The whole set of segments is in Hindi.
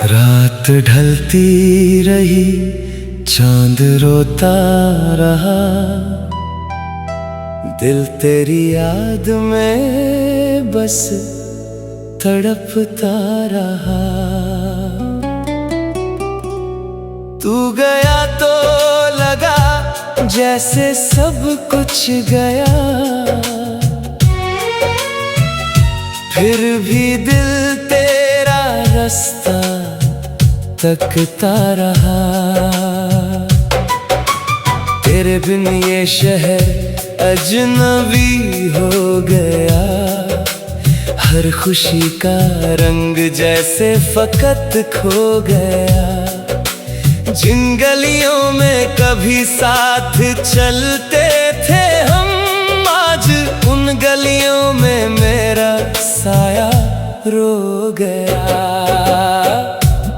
रात ढलती रही, चांद रोता रहा, दिल तेरी याद में बस तड़पता रहा। तू गया तो लगा जैसे सब कुछ गया, फिर भी दिल तेरा रास्ता तकता रहा। तेरे बिन ये शहर अजनबी हो गया, हर खुशी का रंग जैसे फकत खो गया। जिन गलियों में कभी साथ चलते थे हम, आज उन गलियों में मेरा साया रो गया।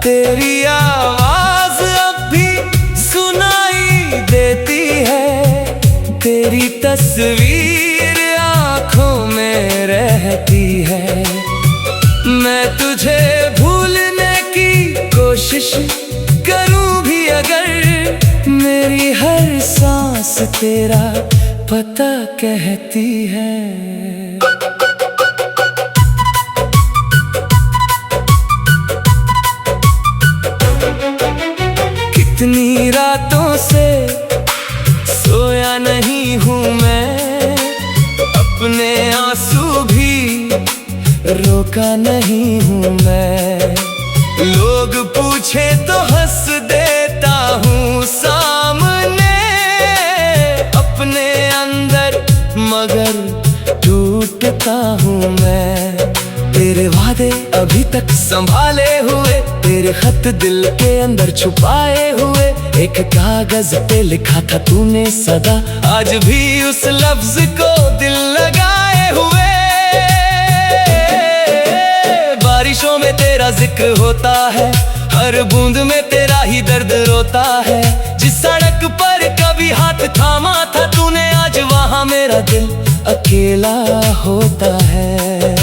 तेरी आवाज अब भी सुनाई देती है, तेरी तस्वीर आँखों में रहती है। मैं तुझे भूलने की कोशिश करूं भी अगर, मेरी हर सांस तेरा पता कहती है। कितनी रातों से सोया नहीं हूँ मैं, अपने आंसू भी रोका नहीं हूँ मैं। लोग पूछे तो हंस देता हूँ सामने, अपने अंदर मगर टूटता हूँ मैं। तेरे वादे अभी तक संभाले हुए, तेरे खत दिल के अंदर छुपाए हुए। एक कागज पे लिखा था तूने सदा, आज भी उस लफ्ज को दिल लगाए हुए। बारिशों में तेरा जिक्र होता है, हर बूंद में तेरा ही दर्द रोता है। जिस सड़क पर कभी हाथ थामा था तूने, आज वहां मेरा दिल अकेला होता है।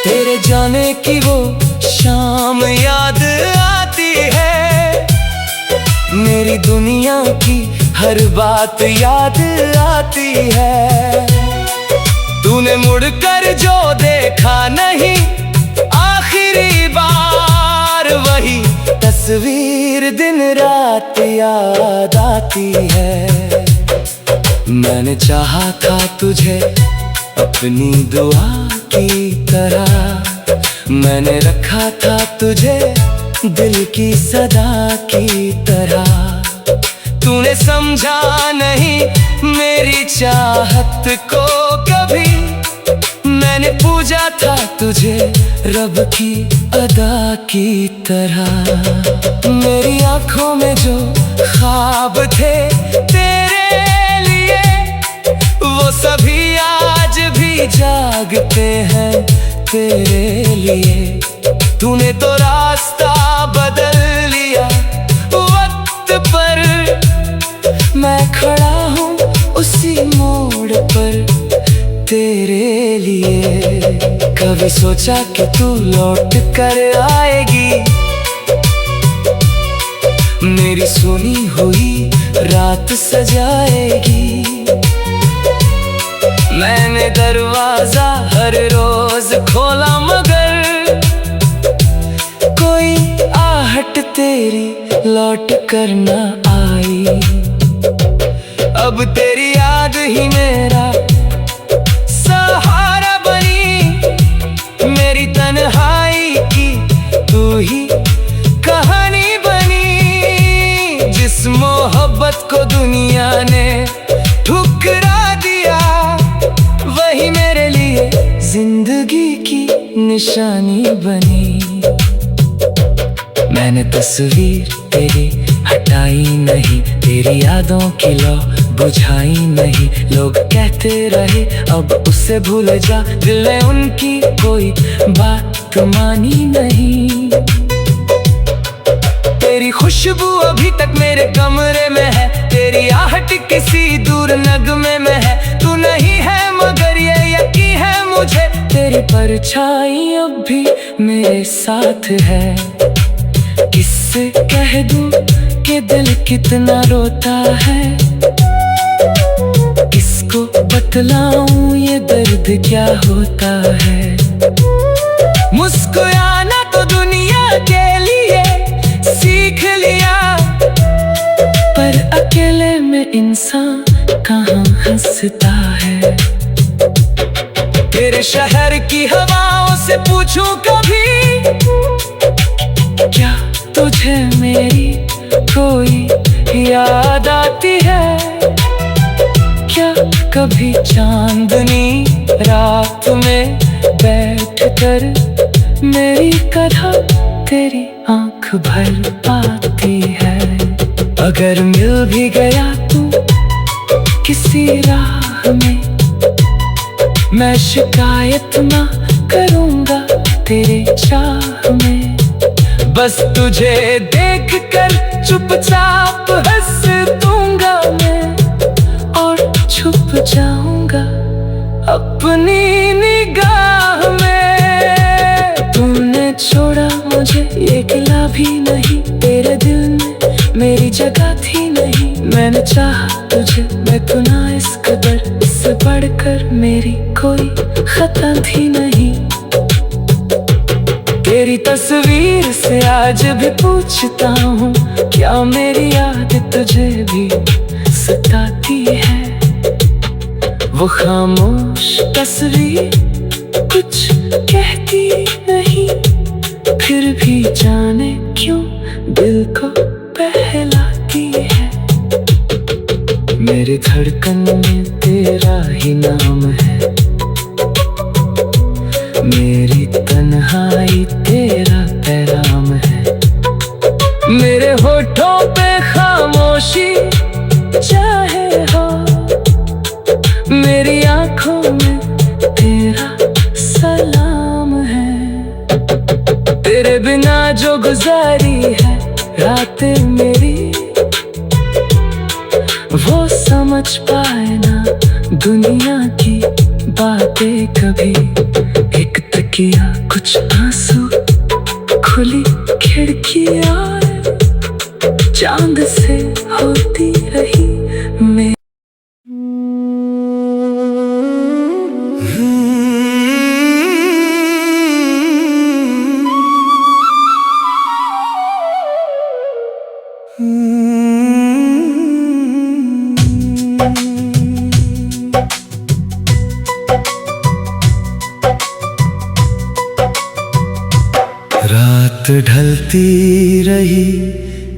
तेरे जाने की वो शाम याद आती है, मेरी दुनिया की हर बात याद आती है। तूने मुड़कर जो देखा नहीं आखिरी बार, वही तस्वीर दिन रात याद आती है। मैंने चाहा था तुझे अपनी दुआ की तरह, मैंने रखा था तुझे दिल की सदा की तरह। तूने समझा नहीं मेरी चाहत को कभी, मैंने पूजा था तुझे रब की अदा की तरह। मेरी आंखों में जो ख्वाब थे तेरे लिए, वो सभी आज भी जागते हैं तेरे लिए। तूने तो रास्ता बदल लिया वक्त पर, मैं खड़ा हूँ उसी मोड़ पर तेरे लिए। कभी सोचा कि तू लौट कर आएगी, मेरी सुनी हुई रात सजाएगी। मैंने दरवाजा हर रोज खोला मगर कोई आहट तेरी लौट कर न आई। अब तेरी याद ही मेरा सहारा बनी, मेरी तन्हाई की तू ही कहानी बनी। जिस मोहब्बत को दुनिया ने ठुकरा दिया, वही मेरे लिए जिंदगी की निशानी बनी। मैंने तस्वीर तेरी हटाई नहीं, तेरी यादों की लौ बुझाई नहीं। लोग कहते रहे अब उससे भूल जा, दिल ने उनकी कोई बात मानी नहीं। तेरी खुशबू अभी तक मेरे कमरे में है, तेरी आहट किसी दूर नगमे में है। तू नहीं है मगर ये यकीन है मुझे, तेरी परछाई अब भी मेरे साथ है। किससे कह दूं कि दिल कितना रोता है, किसको बतलाऊं ये दर्द क्या होता है। मुस्कुराना तो दुनिया के लिए सीख लिया, पर अकेले में इंसान कहाँ हंसता है। तेरे शहर की हवाओं से पूछूं कभी, क्या तुझे मेरी कोई याद आती है। क्या कभी चांदनी रात में बैठकर मेरी कथा तेरी आंख भर पाती है। अगर मिल भी गया तू किसी राह में, मैं शिकायत ना करूंगा तेरे चाह में। बस तुझे देख कर चुपचाप हंस दूंगा मैं, और छुप जाऊंगा अपनी निगाह में। तूने छोड़ा मुझे ये गिला भी नहीं, तेरे दिल में मेरी जगह थी नहीं। मैंने चाहा तुझे मैं तो ना इस कदर, इससे बढ़कर मेरी कोई खता थी नहीं। तेरी तस्वीर से आज भी पूछता हूँ, क्या मेरी याद तुझे भी सताती है। वो खामोश तस्वीर कुछ कहती नहीं, फिर भी जाने क्यों दिल को बहलाती है। मेरी धड़कन में तेरा ही नाम है, मेरी तन्हाई तेरा पैगाम है। मेरे होठों पे खामोशी चाहे हो, मेरी आंखों में तेरा सलाम है। तेरे बिना जो गुजारी है रातें मेरी, वो समझ पाए ना दुनिया की बातें कभी। एक तकिया कुछ आंसू, खुली खिड़कियां चांद से होती रही मैं। रात ढलती रही,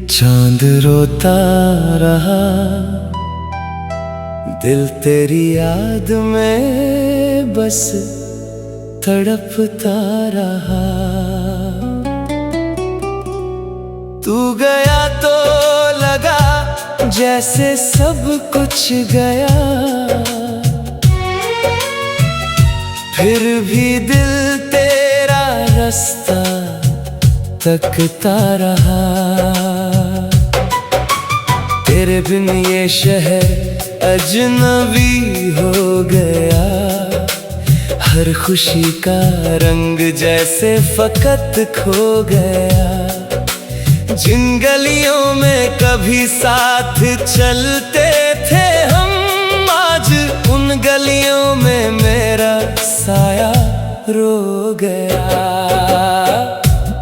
चांद रोता रहा, दिल तेरी याद में बस तड़पता रहा। तू गया तो लगा जैसे सब कुछ गया, फिर भी दिल तेरा रास्ता तकता रहा। तेरे बिन ये शहर अजनबी हो गया, हर खुशी का रंग जैसे फकत खो गया। जिन गलियों में कभी साथ चलते थे हम, आज उन गलियों में मेरा साया रो गया।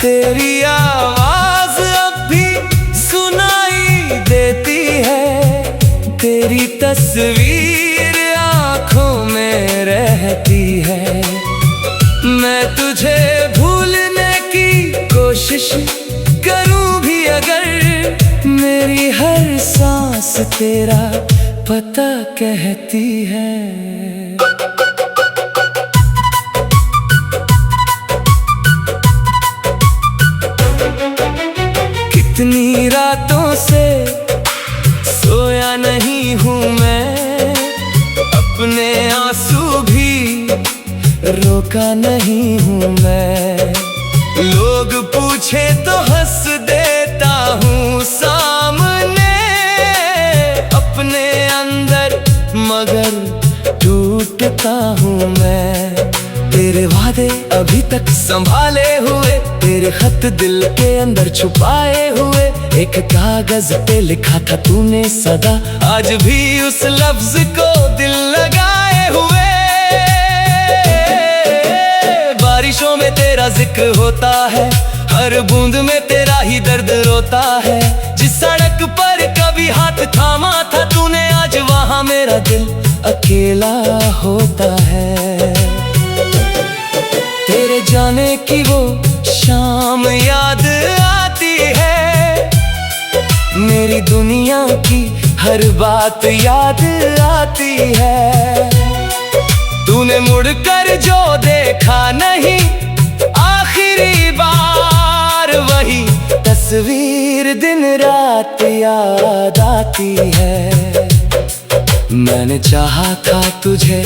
तेरी आवाज अब भी सुनाई देती है, तेरी तस्वीर आँखों में रहती है। मैं तुझे भूलने की कोशिश करूं भी अगर, मेरी हर सांस तेरा पता कहती है। कितनी रातों से सोया नहीं हूँ मैं, अपने आंसू भी रोका नहीं हूँ मैं। लोग पूछे तो हंस देता हूँ, अंदर, मगर टूटता हूँ मैं। तेरे वादे अभी तक संभाले हुए, तेरे खत दिल के अंदर छुपाए हुए। एक कागज पे लिखा था तूने सदा, आज भी उस लफ्ज को दिल लगाए हुए। बारिशों में तेरा जिक्र होता है, हर बूंद में तेरा ही दर्द रोता है। जिस सड़क पर कभी हाथ थामा था तूने, आज वहाँ मेरा दिल अकेला होता है। तेरे जाने की वो शाम याद आती है, मेरी दुनिया की हर बात याद आती है। तूने मुड़कर जो देखा नहीं, आखिरी बार वही तस्वीर दिन रात याद आती है। मैंने चाहा था तुझे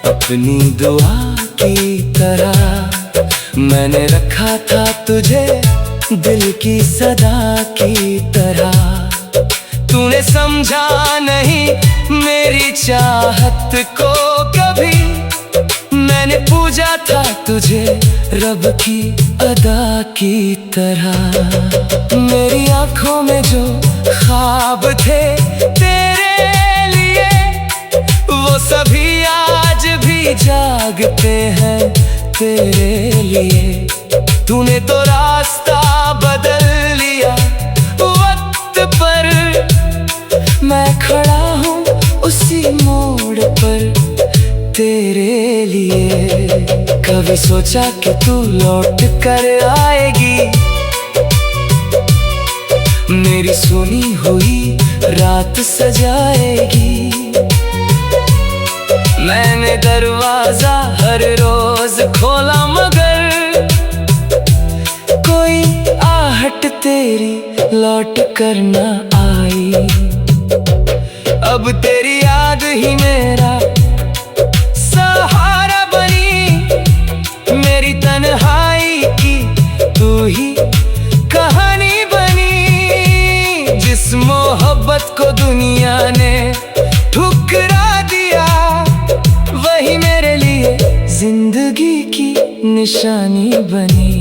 अपनी दुआ की तरह, मैंने रखा था तुझे दिल की सदा की तरह। तूने समझा नहीं मेरी चाहत को कभी, मैंने पूजा था तुझे रब की अदा की तरह। मेरी आंखों में जो ख्वाब थे तेरे लिए, वो सभी आज भी जागते हैं तेरे लिए। तूने तो रास्ता बदल लिया वक्त पर, मैं खड़ा हूँ उसी मोड़ पर तेरे लिए। कभी सोचा कि तू लौट कर आएगी, मेरी सुनी हुई रात सजाएगी। मैंने दरवाजा हर रोज खोला, मगर कोई आहट तेरी लौट कर न आई। अब तेरी याद ही मेरा सहारा बनी, मेरी तन्हाई की तू ही कहानी बनी। जिस मोहब्बत को दुनिया ने ठुकरा दिया, वही मेरे लिए जिंदगी की निशानी बनी।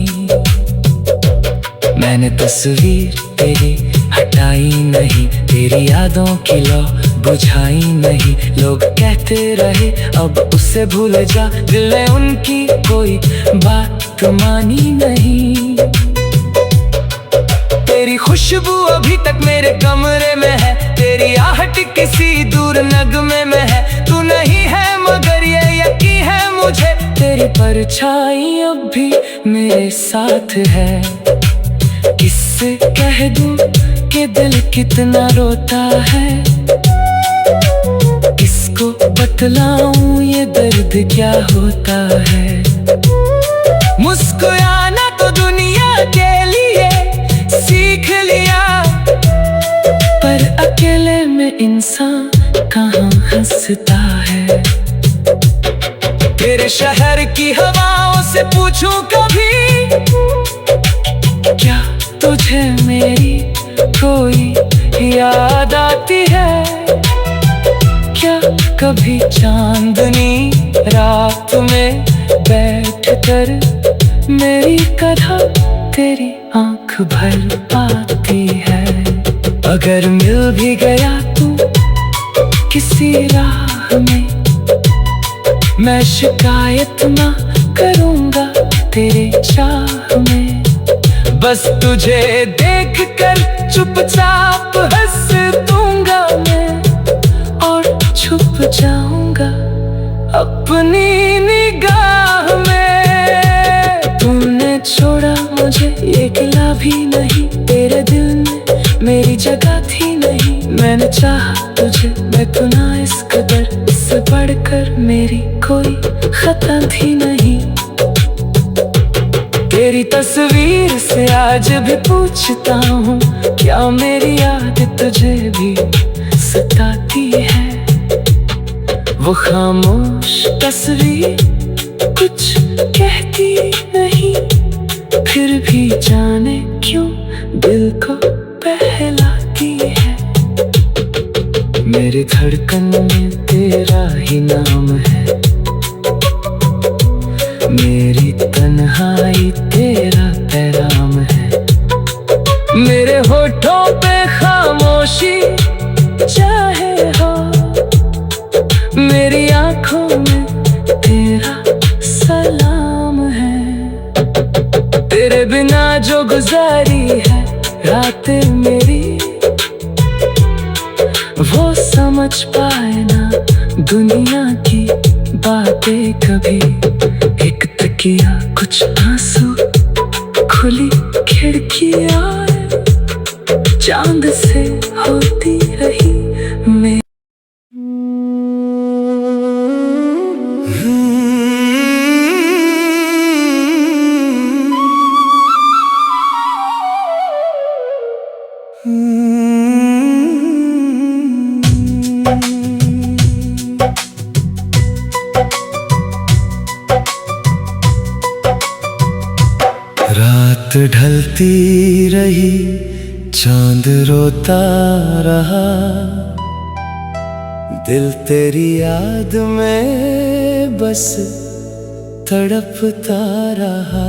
मैंने तस्वीर तेरी हटाई नहीं, तेरी यादों की लौ बुझाई नहीं। लोग कहते रहे अब उसे भूल जा, दिल ने उनकी कोई बात मानी नहीं। तेरी खुशबू अभी तक मेरे कमरे में है, तेरी आहट किसी दूर नगमे में है। तू नहीं है मगर ये यकीन है मुझे, तेरी परछाई अब भी मेरे साथ है। किससे कह दूं कि दिल कितना रोता है, किसको बतलाऊं ये दर्द क्या होता है। मुस्कुराना तो दुनिया के लिए सीख लिया, पर अकेले में इंसान कहाँ हंसता है। तेरे शहर की हवाओं से पूछूं कभी, क्या तुझे मेरी कोई याद आती है। क्या कभी चांदनी रात में बैठकर मेरी कथा तेरी आंख भर आती है। अगर मिल भी गया तू किसी राह में, मैं शिकायत ना करूँगा तेरे चाह में। बस तुझे देख कर चुपचाप हंस दूंगा मैं, और छुप जाऊंगा अपनी निगाह में। तूने छोड़ा मुझे ये गिला भी नहीं, तेरे दिल में मेरी जगह थी नहीं। मैंने चाहा तुझे मैं तो ना इस कदर, इससे बढ़कर मेरी कोई खता थी नहीं। तेरी तस्वीर से आज भी पूछता हूँ, क्या मेरी याद तुझे भी सताती है। वो खामोश तस्वीर कुछ कहती नहीं, फिर भी जाने क्यों दिल को बहलाती है। मेरी धड़कन में तेरा ही नाम है, मेरी तन्हाई तेरा पैगाम है। मेरे होठों पे खामोशी चाहे हो, मेरी आंखों में तेरा सलाम है। तेरे बिना जो गुजारी है रातें मेरी, वो समझ पाए ना दुनिया की बातें कभी। एक तकिया कुछ आंसू, खुली खिड़कियां चांद से होती रही मैं। रात ढलती रही, चांद रोता रहा, दिल तेरी याद में बस तड़पता रहा।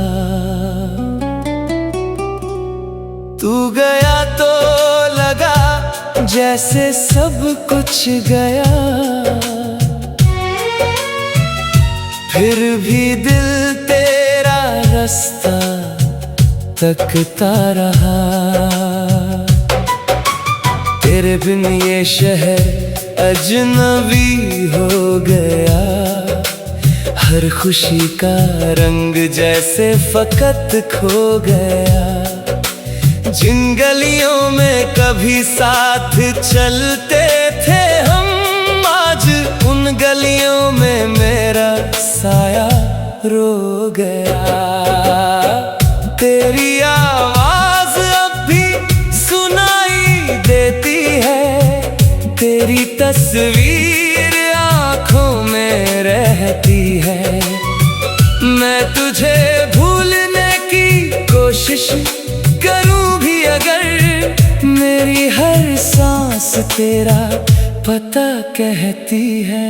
तू गया तो लगा जैसे सब कुछ गया, फिर भी दिल तेरा रास्ता तकता रहा। तेरे बिन ये शहर अजनबी हो गया, हर खुशी का रंग जैसे फकत खो गया। जिन गलियों में कभी साथ चलते थे हम, आज उन गलियों में मेरा साया रो गया। तेरी आवाज अब भी सुनाई देती है, तेरी तस्वीर आंखों में रहती है। मैं तुझे भूलने की कोशिश करूं भी अगर, मेरी हर सांस तेरा पता कहती है।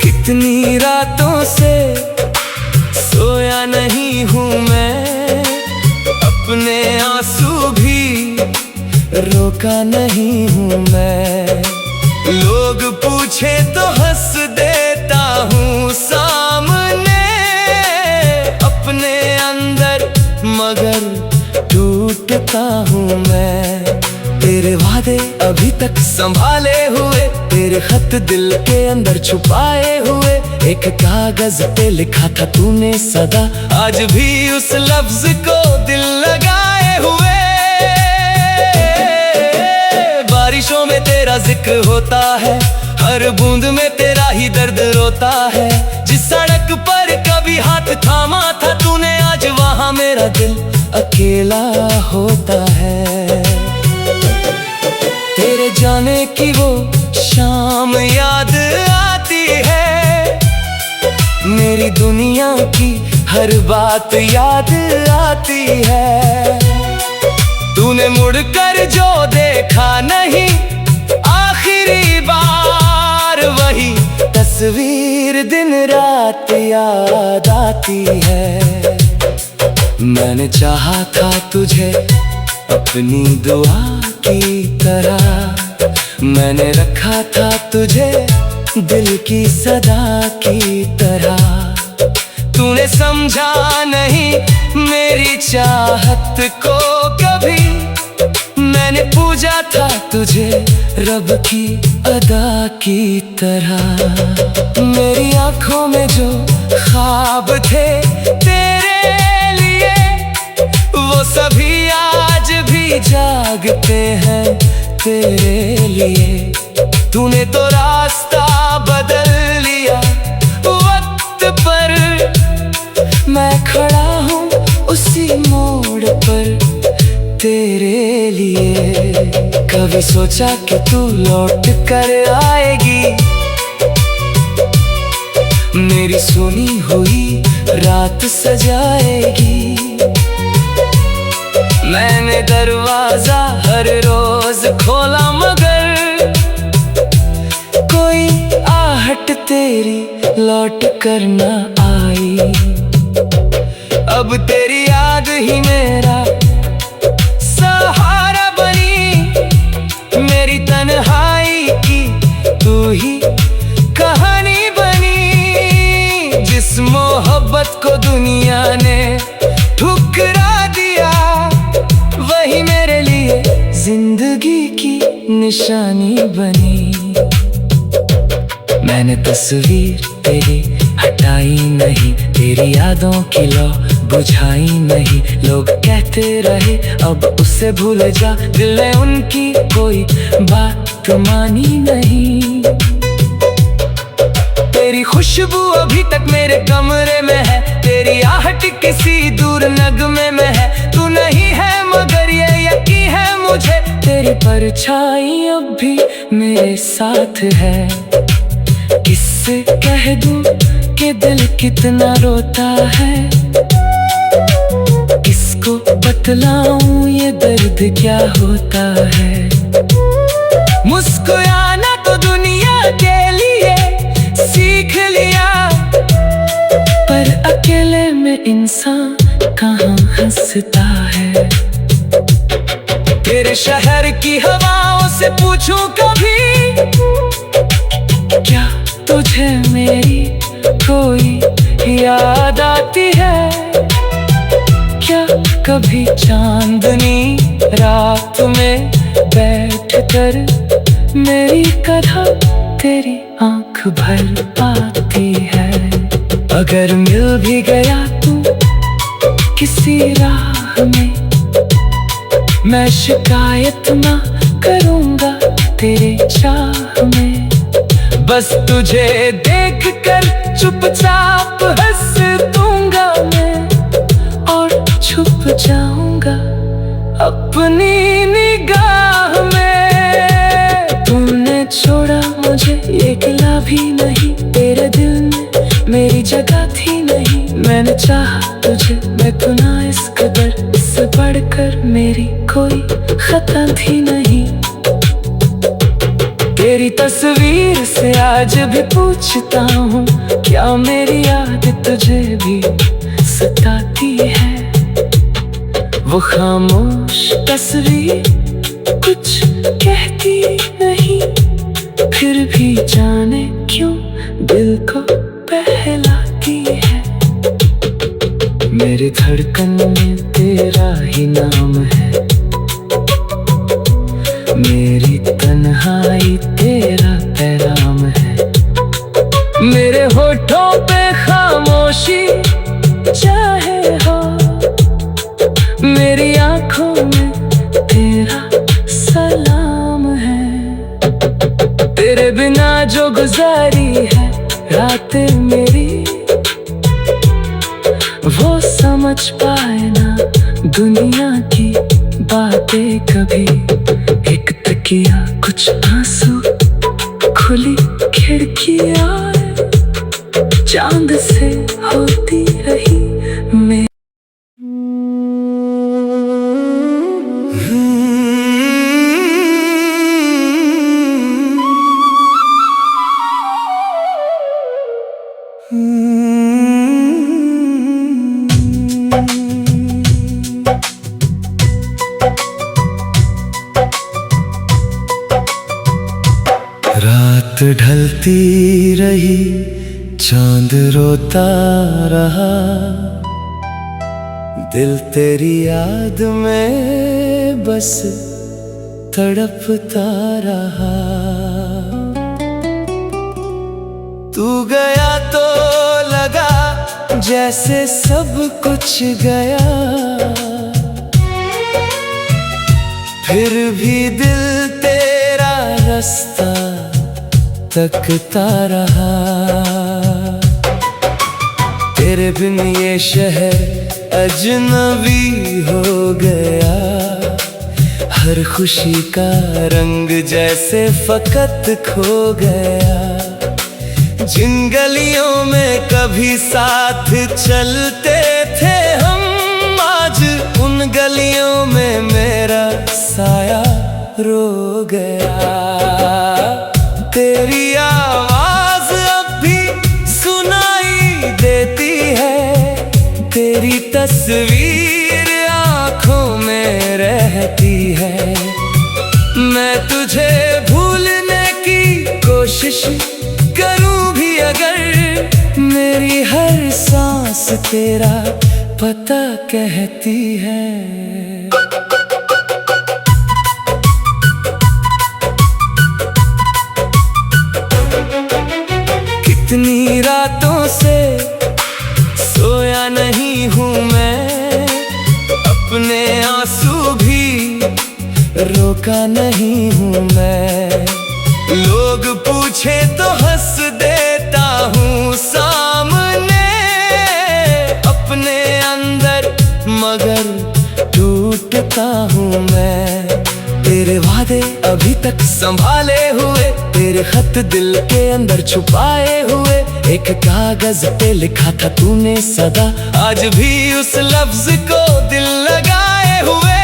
कितनी रातों से सोया नहीं हूँ मैं, अपने आंसू भी रोका नहीं हूँ मैं। लोग पूछे तो हंस देता हूँ सामने, अपने अंदर मगर टूटता हूँ मैं। तेरे वादे अभी तक संभाले हुए, तेरे खत दिल के अंदर छुपाए हुए। एक कागज पे लिखा था तूने सदा, आज भी उस लफ्ज को दिल लगाए हुए। बारिशों में तेरा जिक्र होता है, हर बूंद में तेरा ही दर्द रोता है। जिस सड़क पर कभी हाथ थामा था तूने, आज वहाँ मेरा दिल अकेला होता है। तेरे जाने की वो शाम याद आती है, मेरी दुनिया की हर बात याद आती है। तूने मुड़कर जो देखा नहीं आखिरी बार, वही तस्वीर दिन रात याद आती है। मैंने चाहा था तुझे अपनी दुआ की तरह, मैंने रखा था तुझे दिल की सदा की तरह। तूने समझा नहीं मेरी चाहत को कभी, मैंने पूजा था तुझे रब की अदा की तरह। मेरी आंखों में जो ख्वाब थे तेरे लिए, वो सभी आज भी जागते हैं तेरे लिए। तूने तो रास्ता बदल लिया वक्त पर, मैं खड़ा हूँ उसी मोड़ पर तेरे लिए। कभी सोचा कि तू लौट कर आएगी, मेरी सुनी हुई रात सजाएगी। मैंने दरवाजा हर रोज खोला मगर कोई आहट तेरी लौट कर न आई। अब तेरी याद ही मेरा सहारा बनी, मेरी तन्हाई की तू ही कहानी बनी। जिस मोहब्बत को दुनिया ने ठुकरा दिया वही मेरे लिए जिंदगी की निशानी बनी। मैंने तस्वीर तेरी हटाई नहीं, तेरी यादों की लौ बुझाई नहीं। लोग कहते रहे अब उसे भूल जा, दिल ने उनकी कोई बात मानी नहीं। तेरी खुशबू अभी तक मेरे कमरे में है, तेरी आहट किसी दूर नगमे में है। तू नहीं है मगर ये यकीन है मुझे, तेरी परछाई अब भी मेरे साथ है। किससे कह दूं कि दिल कितना रोता है, किसको बतलाऊं ये दर्द क्या होता है। मुस्कुराना तो दुनिया के लिए सीख लिया, पर अकेले में इंसान कहाँ हंसता है। तेरे शहर की हवाओं से पूछूं कभी, क्या तुझे मेरी कोई याद आती है। क्या कभी चांदनी रात में बैठकर मेरी कथा तेरी आंख भर आती है। अगर मिल भी गया तू किसी राह में, मैं शिकायत ना करूंगा तेरे चाह में। बस तुझे देख कर चुपचाप हंस दूंगा मैं, और छुप जाऊंगा अपनी निगाह में। तूने छोड़ा मुझे ये गिला भी नहीं, तेरे दिल में मेरी जगह थी नहीं। मैंने चाहा तुझे मैं तो ना इस कदर, इससे बढ़कर मेरी कोई खता थी नहीं। तेरी तस्वीर से आज भी पूछता हूँ, क्या मेरी याद तुझे भी सताती है। वो खामोश तस्वीर कुछ कहती नहीं, फिर भी जाने क्यों दिल को बहलाती है। मेरी धड़कन में तेरा ही नाम है, मेरी तन्हाई तेरा पैगाम है। मेरे होठों पे खामोशी चाहे हो, मेरी आंखों में तेरा सलाम है। तेरे बिना जो गुजारी है रातें मेरी, वो समझ पाए ना दुनिया की बातें कभी। एक तकिया कुछ आंसू खुली खिड़कियां, चांद से होती रही मैं। रात ढलती रही, चांद रोता रहा, दिल तेरी याद में बस तड़पता रहा। तू गया तो लगा जैसे सब कुछ गया, फिर भी दिल तेरा रास्ता तकता रहा। तेरे बिन ये शहर अजनबी हो गया, हर खुशी का रंग जैसे फकत खो गया। जिन गलियों में कभी साथ चलते थे हम, आज उन गलियों में मेरा साया रो गया। तेरी आवाज अब भी सुनाई देती है, तेरी तस्वीर आंखों में रहती है। मैं तुझे भूलने की कोशिश करूं भी अगर, मेरी हर सांस तेरा पता कहती है। कितनी रातों से सोया नहीं हूँ मैं, अपने आंसू भी रोका नहीं हूँ मैं। लोग पूछे तो हंस देता हूँ सामने, अपने अंदर मगर टूटता हूँ मैं। तेरे वादे अभी तक संभाले हुए, तेरे खत दिल के अंदर छुपाए हुए। एक कागज पे लिखा था तूने सदा, आज भी उस लफ्ज को दिल लगाए हुए।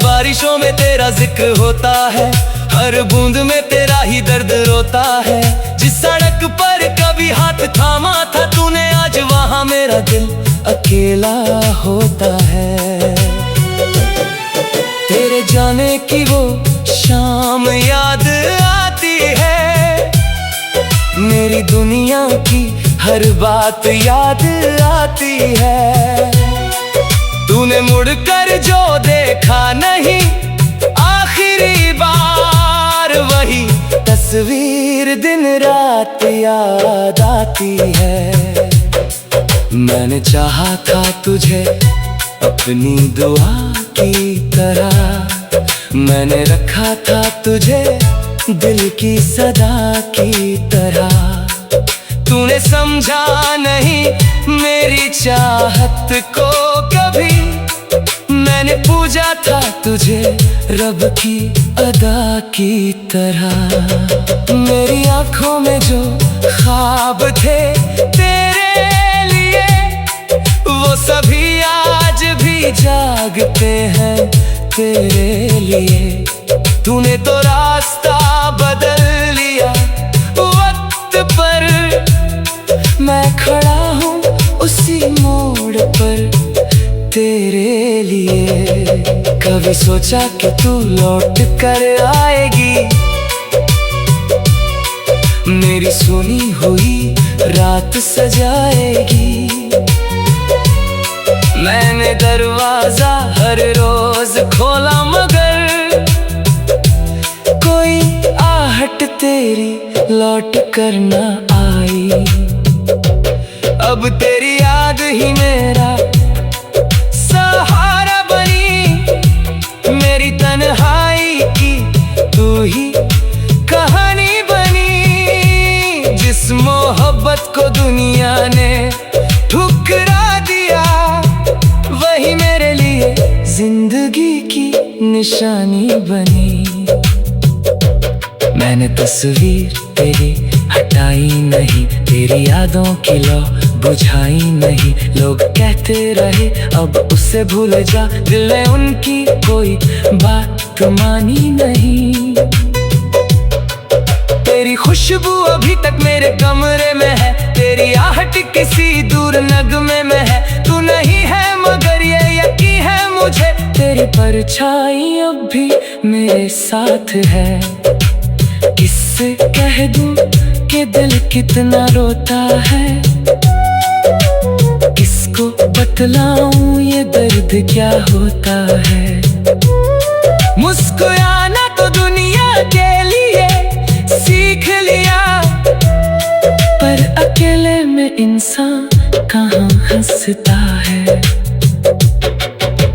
बारिशों में तेरा जिक्र होता है, हर बूंद में तेरा ही दर्द रोता है। जिस सड़क पर कभी हाथ थामा था तूने, आज वहां मेरा दिल अकेला होता है। तेरे जाने की वो शाम याद आती है, मेरी दुनिया की हर बात याद आती है। तूने मुड़कर जो देखा नहीं आखिरी बार, वही तस्वीर दिन रात याद आती है। मैंने चाहा था तुझे अपनी दुआ की तरह, मैंने रखा था तुझे दिल की सदा की तरह। तूने समझा नहीं मेरी चाहत को कभी, मैंने पूजा था तुझे रब की अदा की तरह। मेरी आंखों में जो ख्वाब थे तेरे लिए, वो सभी आज भी जागते हैं तेरे लिए। तूने तो रास्ता बदल लिया वक्त पर, मैं खड़ा हूँ उसी मोड़ पर तेरे लिए। कभी सोचा कि तू लौट कर आएगी, मेरी सुनी हुई रात सजाएगी। मैंने दरवाजा हर रोज खोला मगर कोई आहट तेरी लौट कर न आई। अब तेरी याद ही मेरा सहारा बनी, मेरी तन्हाई की तू ही कहानी बनी। जिस मोहब्बत को दुनिया ने ठुकरा दिया, वही मेरे लिए जिंदगी की निशानी बनी। मैंने तस्वीर तेरी हटाई नहीं, तेरी यादों की लौ बुझाई नहीं। लोग कहते रहे अब उससे भूल जा, दिल ने उनकी कोई बात मानी नहीं। तेरी खुशबू अभी तक मेरे कमरे में है, तेरी आहट किसी दूर नगमे में है। तू नहीं है मगर ये यकीन है मुझे, तेरी परछाई अब भी मेरे साथ है। किससे कह दूं कि दिल कितना रोता है, किसको बतलाऊं ये दर्द क्या होता है। मुस्कुराना तो दुनिया के लिए सीख लिया, पर अकेले में इंसान कहाँ हंसता है।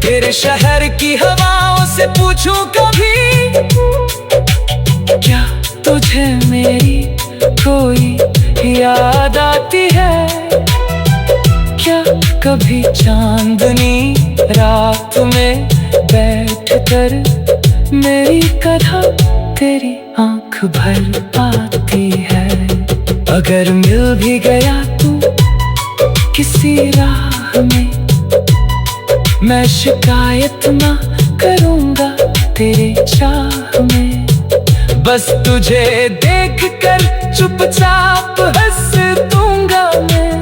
तेरे शहर की हवाओं से पूछूं कभी, क्या तुझे मेरी कोई याद आती है। क्या कभी चांदनी रात में बैठ कर मेरी कथा तेरी आंख भर आती है। अगर मिल भी गया तू किसी राह में, मैं शिकायत ना करूंगा तेरे चाह में। बस तुझे देख कर चुपचाप हंस दूंगा मैं,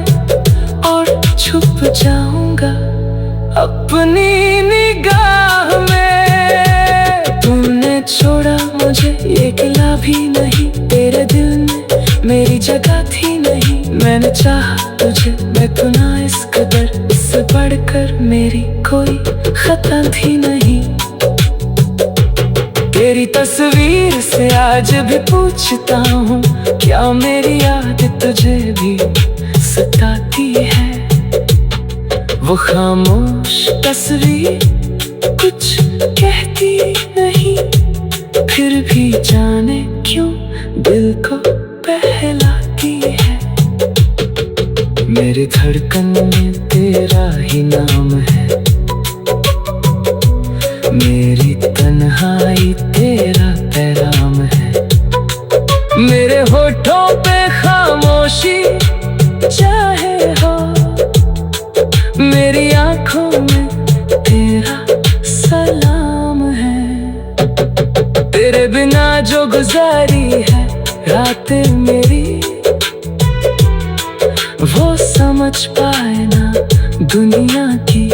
और छुप जाऊंगा अपनी निगाह में। तूने छोड़ा मुझे ये गिला भी नहीं, तेरे दिल में मेरी जगह थी नहीं। मैंने चाहा तुझे, मैं तो ना इस कदर, इससे बढ़कर मेरी कोई खता थी नहीं। तेरी तस्वीर से आज भी पूछता हूँ, क्या मेरी याद तुझे भी सताती है। वो खामोश तस्वीर कुछ कहती नहीं, फिर भी जाने क्यों दिल को बहलाती है। मेरी धड़कन में तेरा ही नाम है, मेरी तन्हाई तेरा पैगाम है। मेरे होठों पे खामोशी चाहे हो, मेरी आंखों में तेरा सलाम है। तेरे बिना जो गुजारी है रातें मेरी, वो समझ पाए ना दुनिया की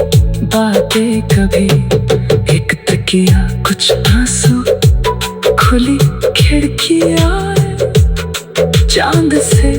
बातें कभी। एक तकिया कुछ आंसू, खुली खिड़कियां, चांद से